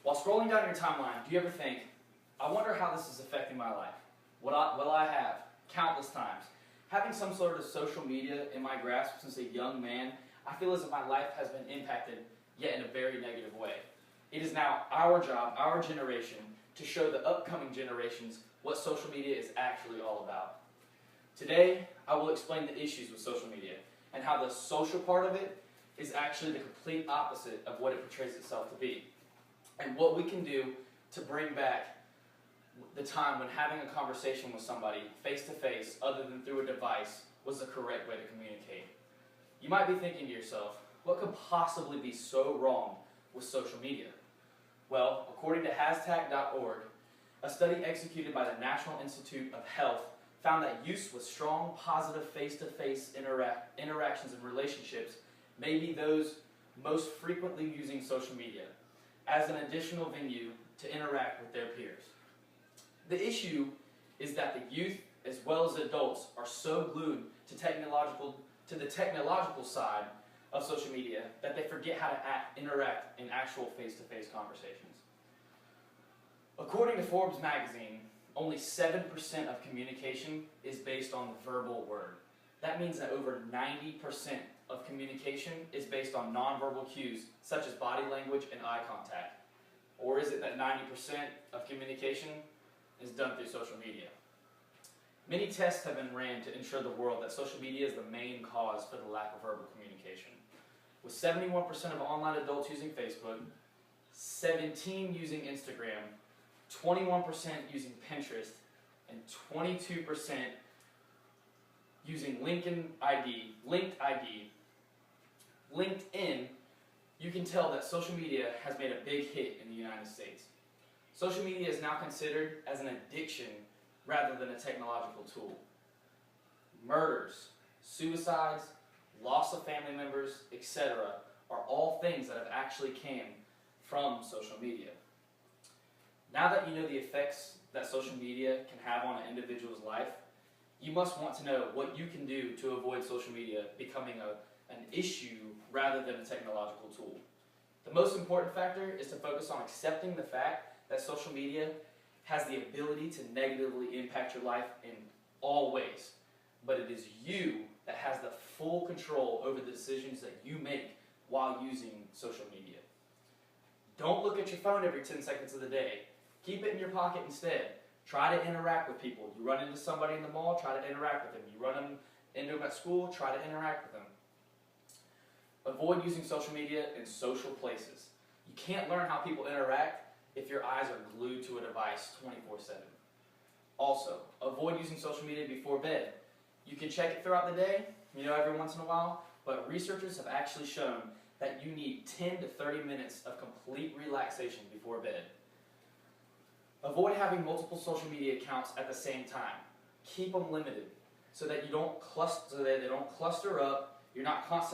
While scrolling down your timeline, do you ever think, I wonder how this is affecting my life? Well, I have, countless times. Having some sort of social media in my grasp since a young man, I feel as if my life has been impacted, yet in a very negative way. It is now our job, our generation, to show the upcoming generations what social media is actually all about. Today, I will explain the issues with social media and how the social part of it is actually the complete opposite of what it portrays itself to be, and what we can do to bring back the time when having a conversation with somebody face-to-face other than through a device was the correct way to communicate. You might be thinking to yourself, what could possibly be so wrong with social media? Well, according to Hashtag.org, a study executed by the National Institute of Health found that use with strong, positive face-to-face interactions and relationships may be those most frequently using social media as an additional venue to interact with their peers. The issue is that the youth, as well as adults, are so glued to the technological side of social media that they forget how to interact in actual face-to-face conversations. According to Forbes magazine, only 7% of communication is based on the verbal word. That means that over 90% of communication is based on nonverbal cues such as body language and eye contact. Or is it that 90% of communication is done through social media? Many tests have been ran to ensure the world that social media is the main cause for the lack of verbal communication. With 71% of online adults using Facebook, 17% using Instagram, 21% using Pinterest, and 22% using LinkedIn, you can tell that social media has made a big hit in the United States. Social media is now considered as an addiction rather than a technological tool. Murders, suicides, loss of family members, etc. are all things that have actually came from social media. Now that you know the effects that social media can have on an individual's life, you must want to know what you can do to avoid social media becoming an issue rather than a technological tool. The most important factor is to focus on accepting the fact that social media has the ability to negatively impact your life in all ways, but it is you that has the full control over the decisions that you make while using social media. Don't look at your phone every 10 seconds of the day. Keep it in your pocket instead. Try to interact with people. You run into somebody in the mall, try to interact with them. You run into them at school, try to interact with them. Avoid using social media in social places. You can't learn how people interact if your eyes are glued to a device 24/7. Also, avoid using social media before bed. You can check it throughout the day, every once in a while, but researchers have actually shown that you need 10 to 30 minutes of complete relaxation before bed. Avoid having multiple social media accounts at the same time. Keep them limited so that they don't cluster up. You're not constantly